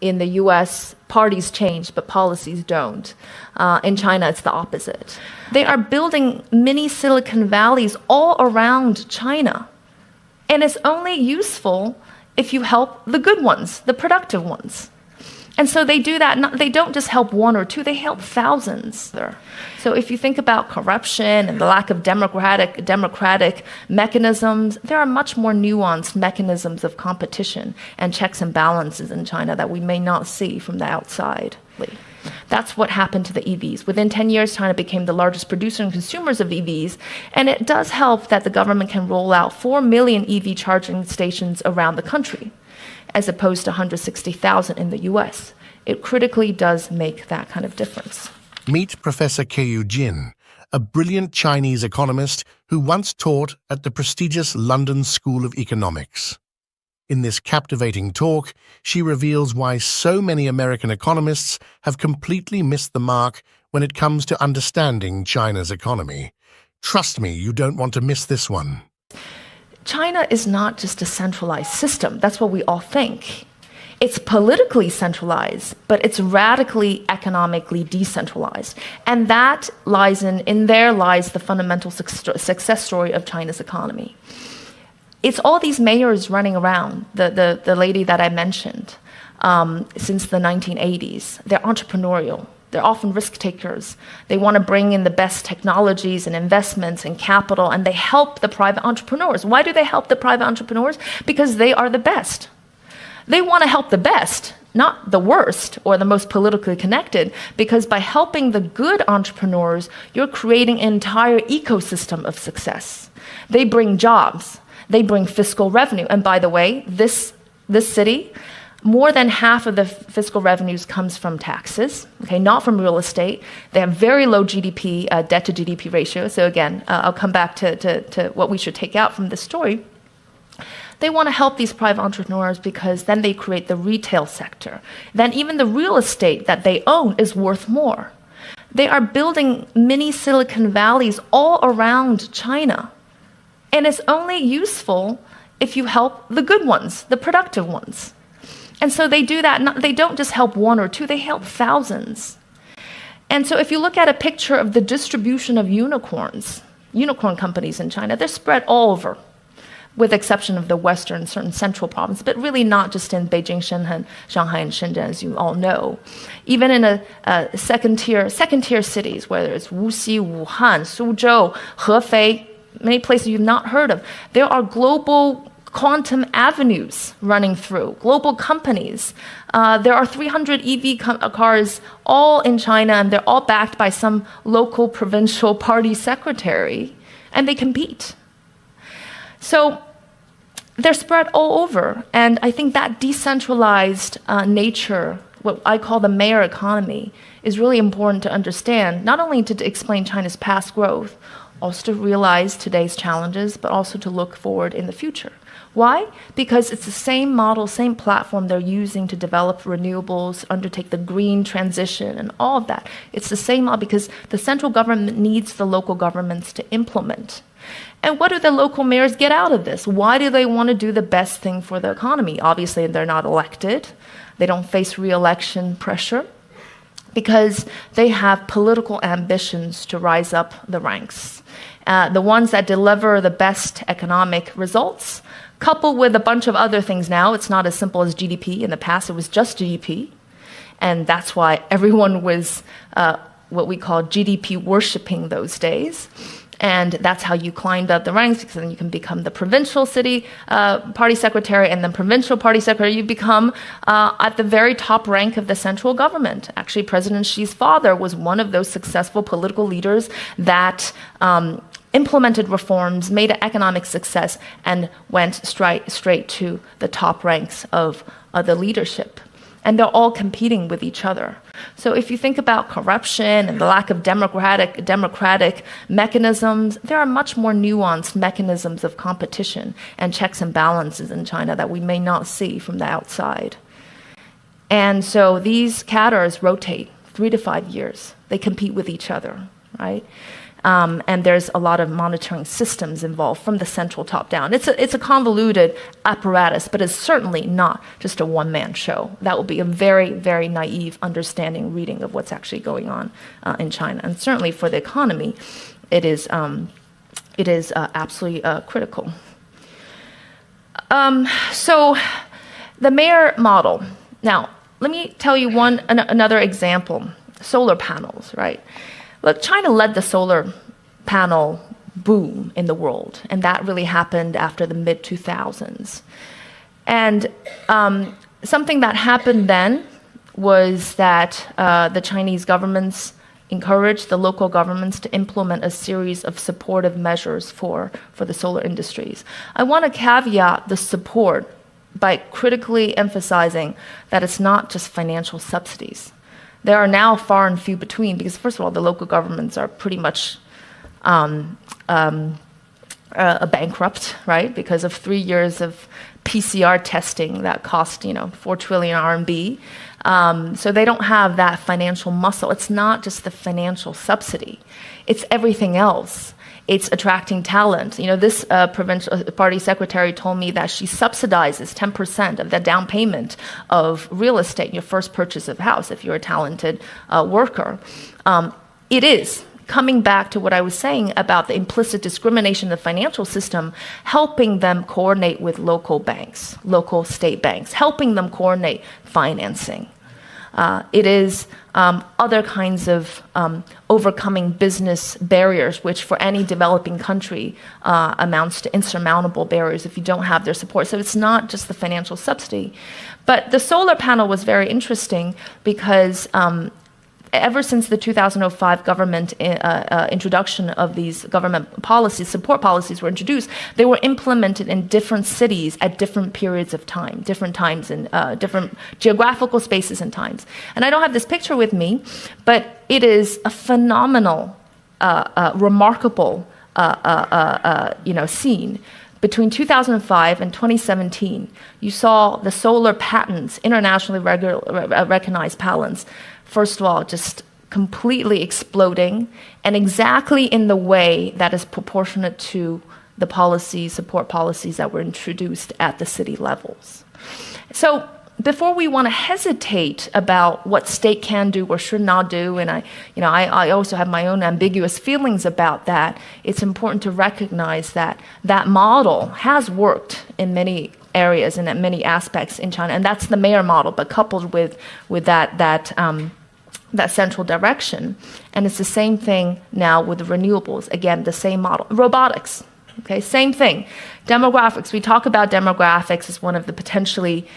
in the US, parties change, but policies don't. In China, it's the opposite. They are building mini Silicon Valleys all around China. And it's only useful if you help the good ones, the productive ones. And so they do that, they don't just help one or two, they help thousands. So if you think about corruption and the lack of democratic mechanisms, there are much more nuanced mechanisms of competition and checks and balances in China that we may not see from the outside. That's what happened to the EVs. Within 10 years, China became the largest producer and consumers of EVs, and it does help that the government can roll out 4 million EV charging stations around the country, as opposed to 160,000 in the US. It critically does make that kind of difference. Meet Professor Keyu Jin, a brilliant Chinese economist who once taught at the prestigious London School of Economics. In this captivating talk, she reveals why so many American economists have completely missed the mark when it comes to understanding China's economy. Trust me, you don't want to miss this one. China is not just a centralized system. That's what we all think. It's politically centralized, but it's radically economically decentralized. And that lies there lies the fundamental success story of China's economy. It's all these mayors running around, the lady that I mentioned, since the 1980s. They're entrepreneurial. They're often risk takers. They want to bring in the best technologies and investments and capital, and they help the private entrepreneurs. Why do they help the private entrepreneurs? Because they are the best. They want to help the best, not the worst or the most politically connected, because by helping the good entrepreneurs, you're creating an entire ecosystem of success. They bring jobs. They bring fiscal revenue. And by the way, this city, more than half of the fiscal revenues comes from taxes, okay, not from real estate. They have very low GDP, debt to GDP ratio. So again, I'll come back to what we should take out from this story. They want to help these private entrepreneurs because then they create the retail sector. Then even the real estate that they own is worth more. They are building mini Silicon Valleys all around China. And it's only useful if you help the good ones, the productive ones. And so they do that, they don't just help one or two, they help thousands. And so if you look at a picture of the distribution of unicorn companies in China, they're spread all over, with the exception of the western, certain central provinces, but really not just in Beijing, Shanghai, and Shenzhen, as you all know. Even in a second-tier cities, whether it's Wuxi, Wuhan, Suzhou, Hefei, many places you've not heard of, there are global quantum avenues running through, global companies. There are 300 EV cars all in China, and they're all backed by some local provincial party secretary, and they compete. So they're spread all over, and I think that decentralized nature, what I call the mayor economy, is really important to understand, not only to explain China's past growth, also to realize today's challenges, but also to look forward in the future. Why? Because it's the same model, same platform they're using to develop renewables, undertake the green transition, and all of that. It's the same model because the central government needs the local governments to implement. And what do the local mayors get out of this? Why do they want to do the best thing for the economy? Obviously, they're not elected. They don't face re-election pressure because they have political ambitions to rise up the ranks. The ones that deliver the best economic results, coupled with a bunch of other things now. It's not as simple as GDP. In the past, it was just GDP. And that's why everyone was what we call GDP worshipping those days. And that's how you climbed up the ranks, because then you can become the provincial city party secretary, and then provincial party secretary, you become at the very top rank of the central government. Actually, President Xi's father was one of those successful political leaders that implemented reforms, made an economic success, and went straight to the top ranks of the leadership. And they're all competing with each other. So if you think about corruption and the lack of democratic mechanisms, there are much more nuanced mechanisms of competition and checks and balances in China that we may not see from the outside. And so these cadres rotate 3 to 5 years. They compete with each other, right? And there's a lot of monitoring systems involved from the central top down. It's a convoluted apparatus, but it's certainly not just a one-man show. That would be a very, very naive understanding, reading of what's actually going on in China. And certainly for the economy, it is absolutely critical. So the mayor model. Now, let me tell you another example. Solar panels, right? Look, China led the solar panel boom in the world, and that really happened after the mid-2000s. And something that happened then was that the Chinese governments encouraged the local governments to implement a series of supportive measures for the solar industries. I want to caveat the support by critically emphasizing that it's not just financial subsidies. There are now far and few between because, first of all, the local governments are pretty much bankrupt, right? Because of 3 years of PCR testing that cost, 4 trillion RMB. So they don't have that financial muscle. It's not just the financial subsidy. It's everything else. It's attracting talent. This provincial party secretary told me that she subsidizes 10% of the down payment of real estate, your first purchase of house, if you're a talented worker. It is coming back to what I was saying about the implicit discrimination in the financial system, helping them coordinate with local banks, local state banks, helping them coordinate financing. It is other kinds of overcoming business barriers, which for any developing country amounts to insurmountable barriers if you don't have their support. So it's not just the financial subsidy. But the solar panel was very interesting because ever since the 2005 government introduction of these government policies, support policies were introduced, they were implemented in different cities at different periods of time, different times and different geographical spaces and times. And I don't have this picture with me, but it is a phenomenal, remarkable, scene. Between 2005 and 2017, you saw the solar patents, internationally recognized patents, first of all, just completely exploding, and exactly in the way that is proportionate to the support policies that were introduced at the city levels. So before we want to hesitate about what state can do or should not do, and I also have my own ambiguous feelings about that, it's important to recognize that that model has worked in many areas and in many aspects in China, and that's the mayor model, but coupled with that central direction. And it's the same thing now with the renewables. Again, the same model. Robotics, okay, same thing. Demographics, we talk about demographics as one of the potentially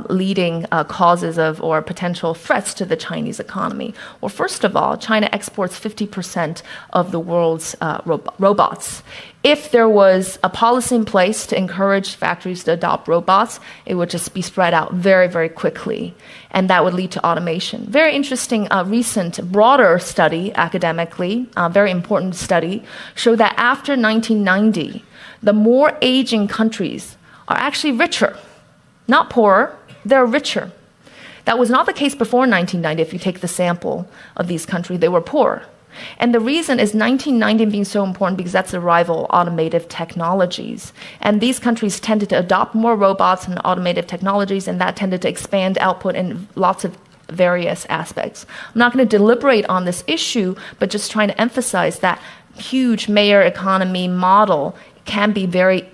leading causes of or potential threats to the Chinese economy. Well, first of all, China exports 50% of the world's robots. If there was a policy in place to encourage factories to adopt robots, it would just be spread out very, very quickly, and that would lead to automation. Very interesting recent broader study, academically, very important study, showed that after 1990, the more aging countries are actually richer, not poorer, they're richer. That was not the case before 1990. If you take the sample of these countries, they were poor. And the reason is 1990 being so important because that's the arrival of automative technologies. And these countries tended to adopt more robots and automative technologies, and that tended to expand output in lots of various aspects. I'm not going to deliberate on this issue, but just trying to emphasize that huge mayor economy model can be very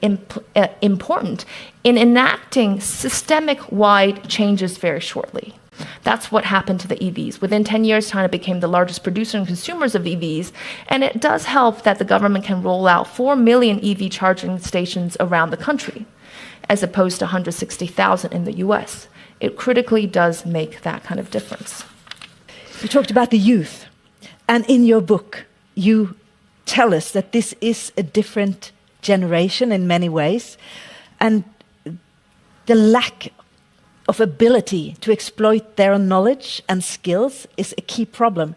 important in enacting systemic-wide changes very shortly. That's what happened to the EVs. Within 10 years, China became the largest producer and consumers of EVs, and it does help that the government can roll out 4 million EV charging stations around the country, as opposed to 160,000 in the US. It critically does make that kind of difference. You talked about the youth, and in your book, you tell us that this is a different generation in many ways, and the lack of ability to exploit their knowledge and skills is a key problem.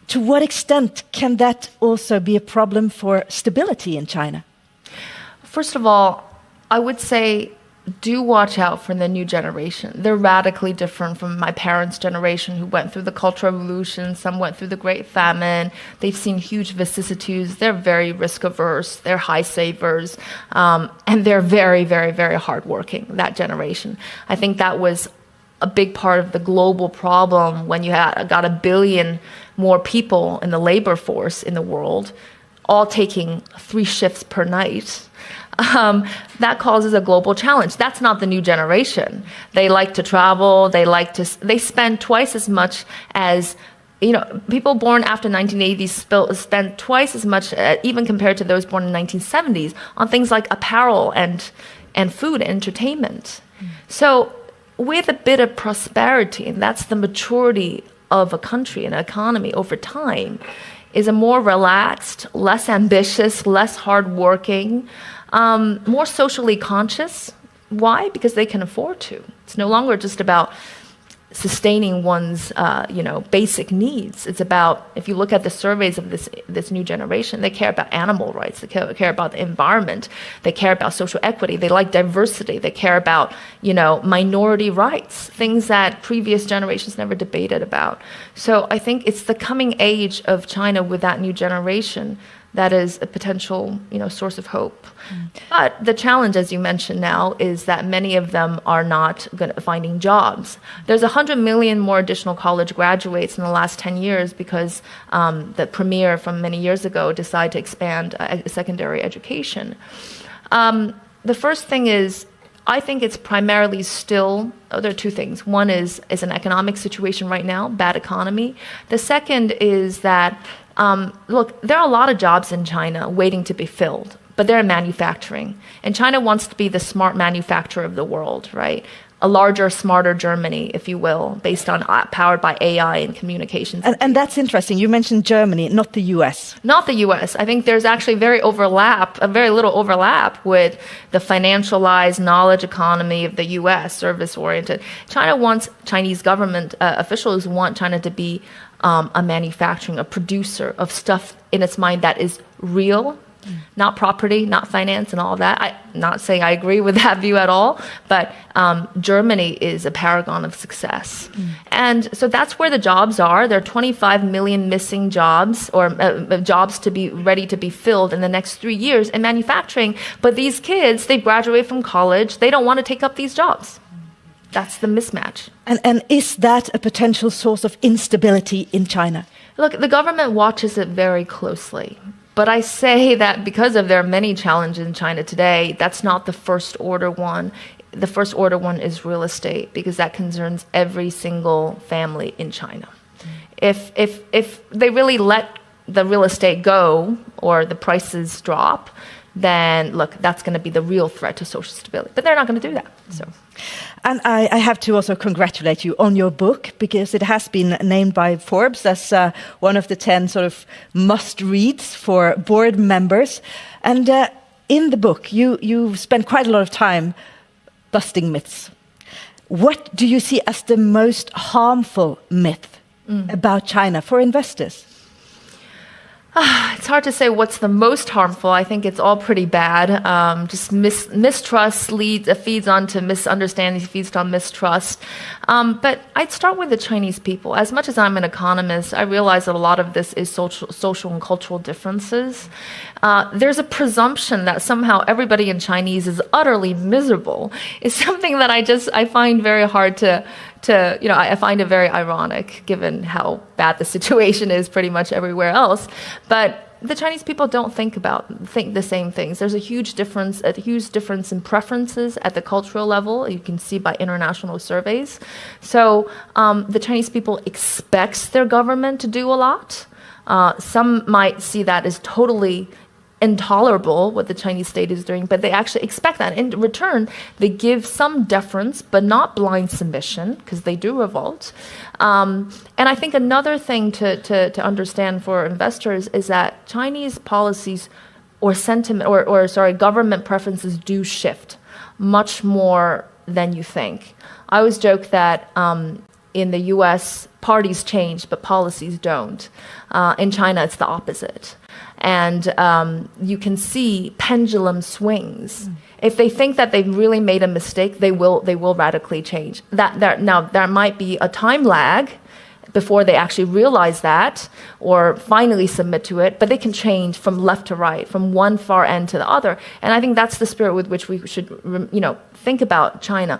To what extent can that also be a problem for stability in China? First of all, I would say do watch out for the new generation. They're radically different from my parents' generation who went through the Cultural Revolution. Some went through the Great Famine. They've seen huge vicissitudes. They're very risk averse. They're high savers. And they're very, very, very hardworking, that generation. I think that was a big part of the global problem when you got 1 billion more people in the labor force in the world, all taking 3 shifts per night. That causes a global challenge. That's not the new generation. They like to travel. They spend twice as much as, people born after 1980s spend twice as much, even compared to those born in 1970s, on things like apparel and food and entertainment. So with a bit of prosperity, and that's the maturity of a country and an economy over time, is a more relaxed, less ambitious, less hardworking, more socially conscious. Why? Because they can afford to. It's no longer just about sustaining one's, basic needs. It's about, if you look at the surveys of this new generation, they care about animal rights. They care about the environment. They care about social equity. They like diversity. They care about, minority rights, things that previous generations never debated about. So I think it's the coming age of China with that new generation that is a potential, source of hope. But the challenge, as you mentioned now, is that many of them are not finding jobs. There's 100 million more additional college graduates in the last 10 years because the premier from many years ago decided to expand secondary education. The first thing is, I think it's primarily still, there are 2 things. One is an economic situation right now, bad economy. The second is that, look, there are a lot of jobs in China waiting to be filled, but they're in manufacturing. And China wants to be the smart manufacturer of the world, right? A larger, smarter Germany, if you will, based on powered by AI and communications. And that's interesting. You mentioned Germany, not the US. Not the US. I think there's actually very little overlap with the financialized knowledge economy of the US, service-oriented. Chinese government officials want China to be a manufacturing, a producer of stuff in its mind that is real, not property, not finance and all of that. I'm not saying I agree with that view at all, but Germany is a paragon of success. And so that's where the jobs are. There are 25 million missing jobs or jobs to be ready to be filled in the next 3 years in manufacturing. But these kids, they graduate from college. They don't want to take up these jobs. That's the mismatch. And is that a potential source of instability in China? Look, the government watches it very closely. But I say that because there are many challenges in China today, that's not the first order one. The first order one is real estate, because that concerns every single family in China. If they really let the real estate go or the prices drop, then look, that's going to be the real threat to social stability. But they're not going to do that. So. And I have to also congratulate you on your book, because it has been named by Forbes as one of the 10 sort of must-reads for board members. And in the book, you spend quite a lot of time busting myths. What do you see as the most harmful myth about China for investors? It's hard to say what's the most harmful. I think it's all pretty bad. Just mistrust feeds onto misunderstanding, feeds on mistrust. But I'd start with the Chinese people. As much as I'm an economist, I realize that a lot of this is social and cultural differences. There's a presumption that somehow everybody in Chinese is utterly miserable. It's something that I find very hard I find it very ironic given how bad the situation is pretty much everywhere else. But the Chinese people don't think the same things. There's a huge difference in preferences at the cultural level. You can see by international surveys. So the Chinese people expects their government to do a lot. Some might see that as totally intolerable what the Chinese state is doing, but they actually expect that. In return, they give some deference, but not blind submission, because they do revolt. And I think another thing to understand for investors is that Chinese policies or sentiment, government preferences do shift much more than you think. I always joke that in the U.S., parties change, but policies don't. In China, it's the opposite. And you can see pendulum swings. If they think that they've really made a mistake, they will radically change. Now, there might be a time lag before they actually realize that or finally submit to it, but they can change from left to right, from one far end to the other. And I think that's the spirit with which we should, think about China.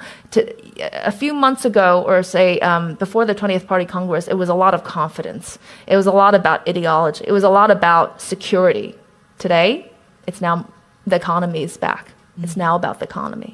A few months ago, or say before the 20th Party Congress, it was a lot of confidence. It was a lot about ideology. It was a lot about security. Today, it's now the economy is back. It's now about the economy.